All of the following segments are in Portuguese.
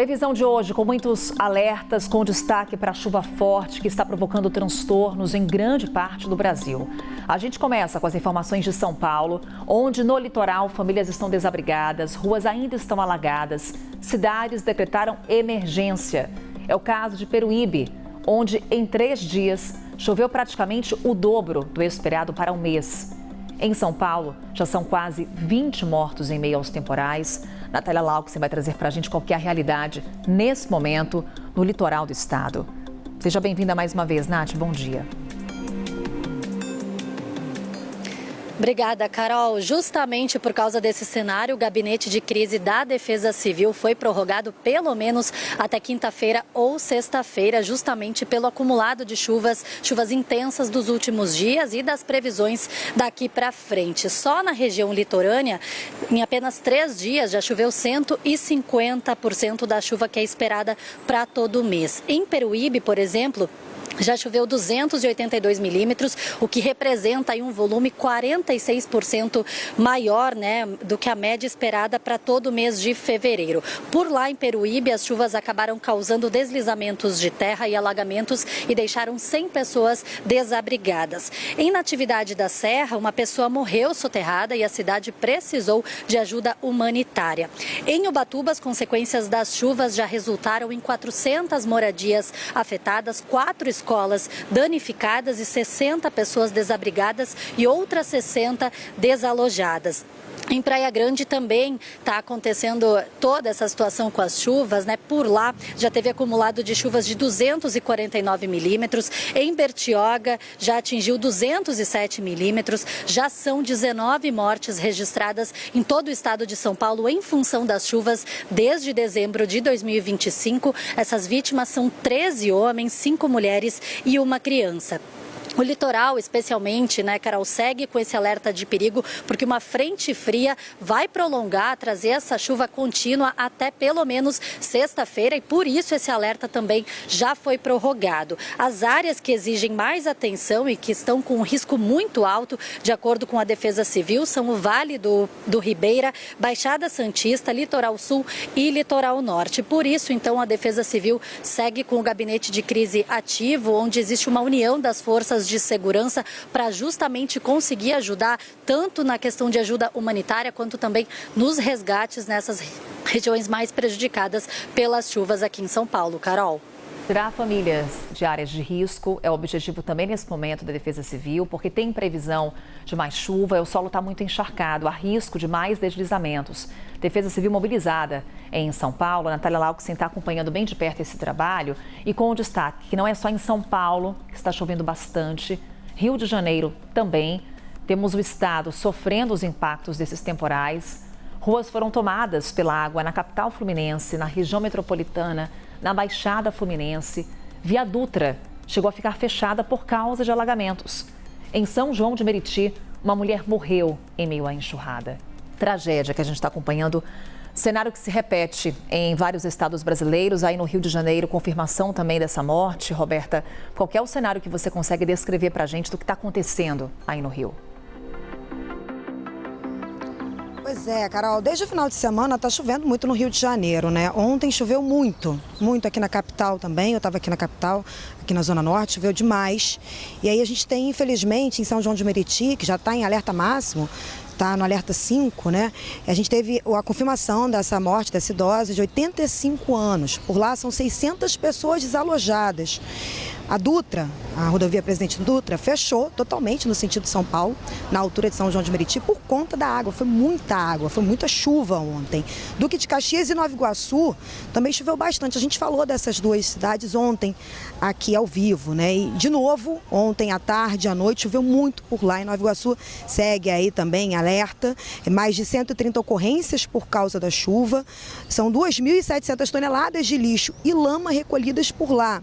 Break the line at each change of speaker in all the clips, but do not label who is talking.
Previsão de hoje com muitos alertas, com destaque para a chuva forte que está provocando transtornos em grande parte do Brasil. A gente começa com as informações de São Paulo, onde no litoral famílias estão desabrigadas, ruas ainda estão alagadas, cidades decretaram emergência. É o caso de Peruíbe, onde em 3 dias choveu praticamente o dobro do esperado para um mês. Em São Paulo, já são quase 20 mortos em meio aos temporais. Natália Laux vai trazer para a gente qual que é a realidade nesse momento no litoral do estado. Seja bem-vinda mais uma vez, Nath. Bom dia.
Obrigada, Carol. Justamente por causa desse cenário, o Gabinete de Crise da Defesa Civil foi prorrogado pelo menos até quinta-feira ou sexta-feira, justamente pelo acumulado de chuvas intensas dos últimos dias e das previsões daqui para frente. Só na região litorânea, em apenas 3 dias, já choveu 150% da chuva que é esperada para todo o mês. Em Peruíbe, por exemplo, já choveu 282 milímetros, o que representa aí um volume 46% maior, do que a média esperada para todo o mês de fevereiro. Por lá em Peruíbe, as chuvas acabaram causando deslizamentos de terra e alagamentos e deixaram 100 pessoas desabrigadas. Em Natividade da Serra, uma pessoa morreu soterrada e a cidade precisou de ajuda humanitária. Em Ubatuba, as consequências das chuvas já resultaram em 400 moradias afetadas, 4 escolas danificadas e 60 pessoas desabrigadas e outras 60 desalojadas. Em Praia Grande também está acontecendo toda essa situação com as chuvas, Por lá já teve acumulado de chuvas de 249 milímetros. Em Bertioga já atingiu 207 milímetros. Já são 19 mortes registradas em todo o estado de São Paulo em função das chuvas desde dezembro de 2025. Essas vítimas são 13 homens, 5 mulheres e uma criança. O litoral, especialmente, Carol, segue com esse alerta de perigo, porque uma frente fria vai prolongar, trazer essa chuva contínua até pelo menos sexta-feira e por isso esse alerta também já foi prorrogado. As áreas que exigem mais atenção e que estão com um risco muito alto, de acordo com a Defesa Civil, são o Vale do Ribeira, Baixada Santista, Litoral Sul e Litoral Norte. Por isso, então, a Defesa Civil segue com o gabinete de crise ativo, onde existe uma união das forças de segurança para justamente conseguir ajudar tanto na questão de ajuda humanitária quanto também nos resgates nessas regiões mais prejudicadas pelas chuvas aqui em São Paulo. Carol.
Tirar famílias de áreas de risco é o objetivo também nesse momento da Defesa Civil, porque tem previsão de mais chuva, o solo está muito encharcado, há risco de mais deslizamentos. Defesa Civil mobilizada em São Paulo. Natália Laux está acompanhando bem de perto esse trabalho e com o destaque que não é só em São Paulo que está chovendo bastante, Rio de Janeiro também. Temos o estado sofrendo os impactos desses temporais. Ruas foram tomadas pela água na capital fluminense, na região metropolitana, na Baixada Fluminense. Via Dutra chegou a ficar fechada por causa de alagamentos. Em São João de Meriti, uma mulher morreu em meio à enxurrada. Tragédia que a gente está acompanhando, cenário que se repete em vários estados brasileiros. Aí no Rio de Janeiro, confirmação também dessa morte. Roberta, qual que é o cenário que você consegue descrever para a gente do que está acontecendo aí no Rio?
Pois é, Carol, desde o final de semana está chovendo muito no Rio de Janeiro, Ontem choveu muito aqui na capital também, eu estava aqui na capital, aqui na Zona Norte, choveu demais. E aí a gente tem, infelizmente, em São João de Meriti, que já está em alerta máximo, está no alerta 5, A gente teve a confirmação dessa morte, dessa idosa de 85 anos. Por lá são 600 pessoas desalojadas. A Dutra, a rodovia Presidente Dutra, fechou totalmente no sentido de São Paulo, na altura de São João de Meriti, por conta da água. Foi muita chuva ontem. Duque de Caxias e Nova Iguaçu também choveu bastante. A gente falou dessas 2 cidades ontem, aqui ao vivo, E de novo, ontem à tarde, à noite, choveu muito por lá. Em Nova Iguaçu segue aí também alerta, mais de 130 ocorrências por causa da chuva. São 2.700 toneladas de lixo e lama recolhidas por lá.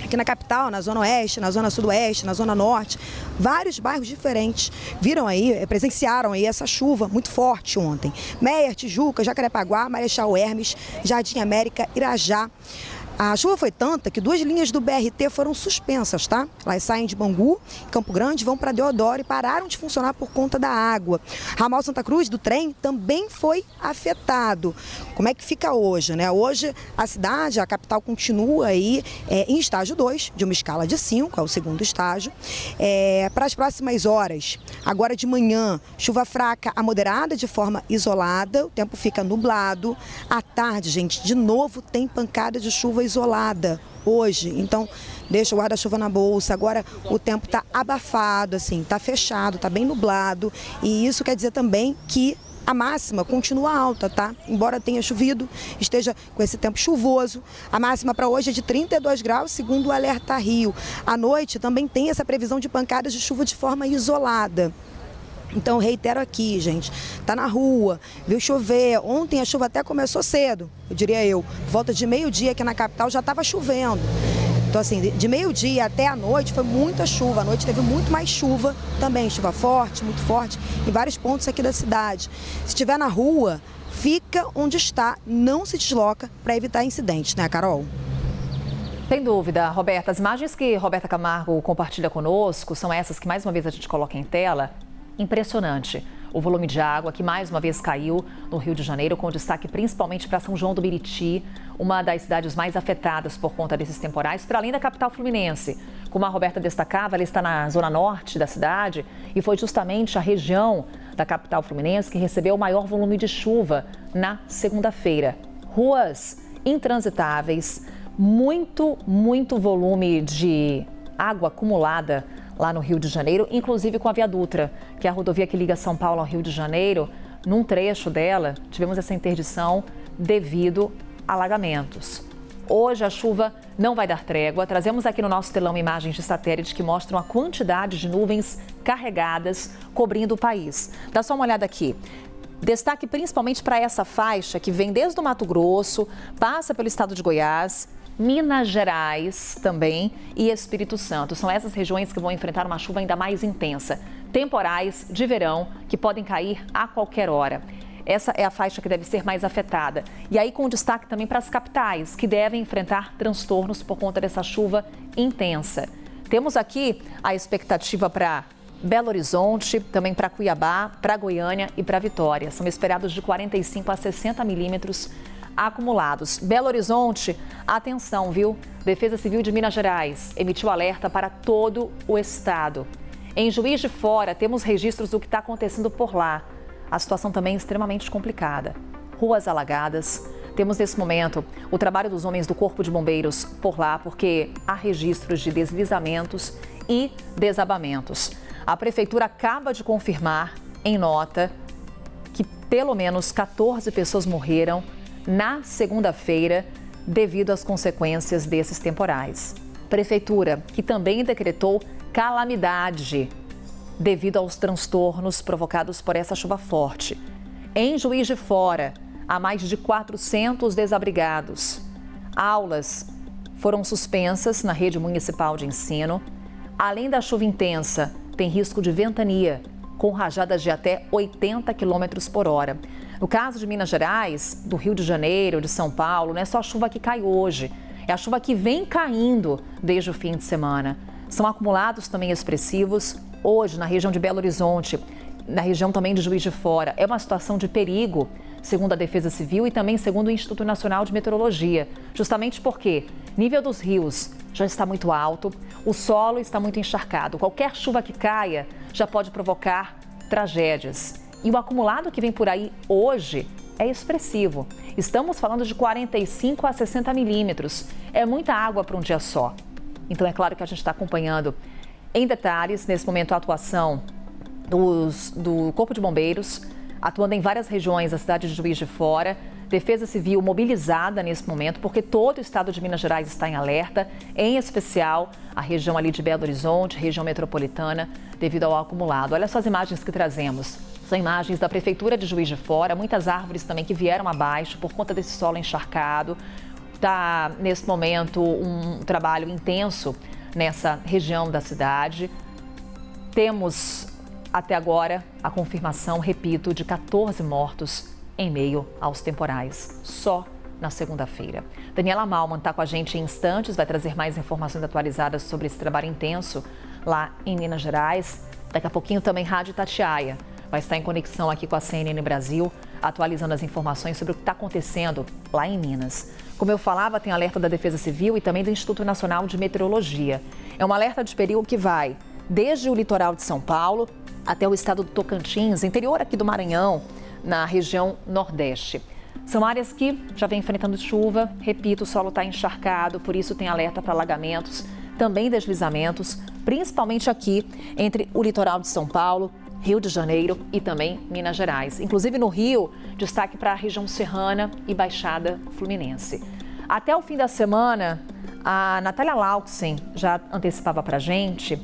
Aqui na capital, na Zona Oeste, na Zona Sudoeste, na Zona Norte, vários bairros diferentes presenciaram aí essa chuva muito forte ontem. Meier, Tijuca, Jacarepaguá, Marechal Hermes, Jardim América, Irajá. A chuva foi tanta que 2 linhas do BRT foram suspensas, tá? Elas saem de Bangu, Campo Grande, vão para Deodoro e pararam de funcionar por conta da água. Ramal Santa Cruz, do trem, também foi afetado. Como é que fica hoje, né? Hoje a cidade, a capital, continua aí em estágio 2, de uma escala de 5, é o segundo estágio. Para as próximas horas, agora de manhã, chuva fraca a moderada de forma isolada, o tempo fica nublado. À tarde, gente, de novo tem pancada de chuva isolada hoje, então deixa o guarda-chuva na bolsa. Agora o tempo está abafado, assim, está fechado, está bem nublado, e isso quer dizer também que a máxima continua alta, tá? Embora tenha chovido, esteja com esse tempo chuvoso. A máxima para hoje é de 32 graus, segundo o Alerta Rio. À noite também tem essa previsão de pancadas de chuva de forma isolada. Então, reitero aqui, gente, tá na rua, viu chover. Ontem a chuva até começou cedo, eu diria eu. Por volta de meio-dia aqui na capital já estava chovendo. Então, assim, de meio-dia até a noite foi muita chuva. À noite teve muito mais chuva também, chuva forte, muito forte, em vários pontos aqui da cidade. Se estiver na rua, fica onde está, não se desloca para evitar incidentes, né, Carol?
Sem dúvida, Roberta. As imagens que Roberta Camargo compartilha conosco são essas que mais uma vez a gente coloca em tela. Impressionante o volume de água que mais uma vez caiu no Rio de Janeiro, com destaque principalmente para São João do Meriti, uma das cidades mais afetadas por conta desses temporais, para além da capital fluminense. Como a Roberta destacava, ela está na zona norte da cidade e foi justamente a região da capital fluminense que recebeu o maior volume de chuva na segunda-feira. Ruas intransitáveis, muito volume de água acumulada lá no Rio de Janeiro, inclusive com a Via Dutra, que é a rodovia que liga São Paulo ao Rio de Janeiro. Num trecho dela, tivemos essa interdição devido a alagamentos. Hoje a chuva não vai dar trégua. Trazemos aqui no nosso telão imagens de satélite que mostram a quantidade de nuvens carregadas cobrindo o país. Dá só uma olhada aqui. Destaque principalmente para essa faixa que vem desde o Mato Grosso, passa pelo estado de Goiás, Minas Gerais também e Espírito Santo. São essas regiões que vão enfrentar uma chuva ainda mais intensa. Temporais de verão que podem cair a qualquer hora. Essa é a faixa que deve ser mais afetada. E aí com destaque também para as capitais, que devem enfrentar transtornos por conta dessa chuva intensa. Temos aqui a expectativa para Belo Horizonte, também para Cuiabá, para Goiânia e para Vitória. São esperados de 45 a 60 milímetros acumulados. Belo Horizonte, atenção, viu? Defesa Civil de Minas Gerais emitiu alerta para todo o estado. Em Juiz de Fora, temos registros do que está acontecendo por lá. A situação também é extremamente complicada. Ruas alagadas. Temos nesse momento o trabalho dos homens do Corpo de Bombeiros por lá, porque há registros de deslizamentos e desabamentos. A Prefeitura acaba de confirmar em nota que pelo menos 14 pessoas morreram na segunda-feira devido às consequências desses temporais. Prefeitura que também decretou calamidade devido aos transtornos provocados por essa chuva forte. Em Juiz de Fora, há mais de 400 desabrigados. Aulas foram suspensas na rede municipal de ensino. Além da chuva intensa, tem risco de ventania, com rajadas de até 80 km por hora. No caso de Minas Gerais, do Rio de Janeiro, de São Paulo, não é só a chuva que cai hoje, é a chuva que vem caindo desde o fim de semana. São acumulados também expressivos hoje na região de Belo Horizonte, na região também de Juiz de Fora. É uma situação de perigo, segundo a Defesa Civil e também segundo o Instituto Nacional de Meteorologia, justamente porque o nível dos rios já está muito alto, o solo está muito encharcado. Qualquer chuva que caia já pode provocar tragédias. E o acumulado que vem por aí hoje é expressivo. Estamos falando de 45 a 60 milímetros. É muita água para um dia só. Então é claro que a gente está acompanhando em detalhes, nesse momento, a atuação do Corpo de Bombeiros, atuando em várias regiões da cidade de Juiz de Fora. Defesa Civil mobilizada nesse momento, porque todo o estado de Minas Gerais está em alerta, em especial a região ali de Belo Horizonte, região metropolitana, devido ao acumulado. Olha só as imagens que trazemos. São imagens da Prefeitura de Juiz de Fora, muitas árvores também que vieram abaixo por conta desse solo encharcado. Está, nesse momento, um trabalho intenso nessa região da cidade. Temos, até agora, a confirmação, repito, de 14 mortos em meio aos temporais, só na segunda-feira. Daniela Malman está com a gente em instantes, vai trazer mais informações atualizadas sobre esse trabalho intenso lá em Minas Gerais. Daqui a pouquinho também Rádio Itatiaia vai estar em conexão aqui com a CNN Brasil, atualizando as informações sobre o que está acontecendo lá em Minas. Como eu falava, tem alerta da Defesa Civil e também do Instituto Nacional de Meteorologia. É um alerta de perigo que vai desde o litoral de São Paulo até o estado do Tocantins, interior aqui do Maranhão, na região Nordeste. São áreas que já vêm enfrentando chuva, repito, o solo está encharcado, por isso tem alerta para alagamentos, também deslizamentos, principalmente aqui entre o litoral de São Paulo, Rio de Janeiro e também Minas Gerais. Inclusive no Rio, destaque para a região serrana e Baixada Fluminense. Até o fim da semana, a Natália Lauxen já antecipava para a gente,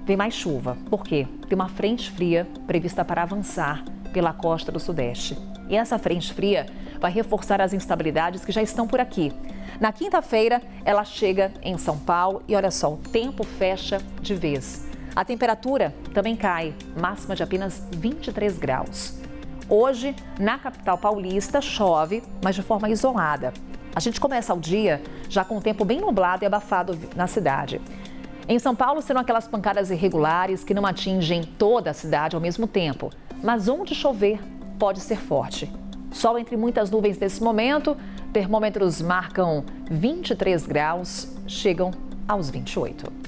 vem mais chuva. Por quê? Tem uma frente fria prevista para avançar pela costa do Sudeste. E essa frente fria vai reforçar as instabilidades que já estão por aqui. Na quinta-feira, ela chega em São Paulo e olha só, o tempo fecha de vez. A temperatura também cai, máxima de apenas 23 graus. Hoje, na capital paulista, chove, mas de forma isolada. A gente começa o dia já com o tempo bem nublado e abafado na cidade. Em São Paulo, serão aquelas pancadas irregulares que não atingem toda a cidade ao mesmo tempo. Mas onde chover, pode ser forte. Sol entre muitas nuvens nesse momento, termômetros marcam 23 graus, chegam aos 28.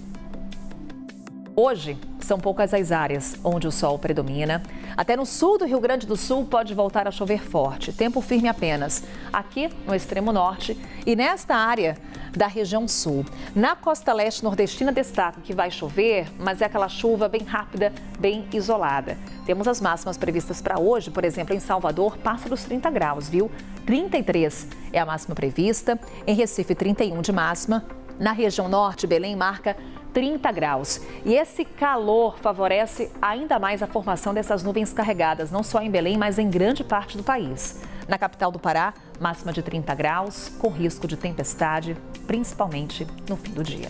Hoje, são poucas as áreas onde o sol predomina. Até no sul do Rio Grande do Sul pode voltar a chover forte. Tempo firme apenas aqui no extremo norte e nesta área da região sul. Na costa leste nordestina destaco que vai chover, mas é aquela chuva bem rápida, bem isolada. Temos as máximas previstas para hoje, por exemplo, em Salvador passa dos 30 graus, viu? 33 é a máxima prevista. Em Recife, 31 de máxima. Na região norte, Belém marca 30 graus. E esse calor favorece ainda mais a formação dessas nuvens carregadas, não só em Belém, mas em grande parte do país. Na capital do Pará, máxima de 30 graus, com risco de tempestade, principalmente no fim do dia.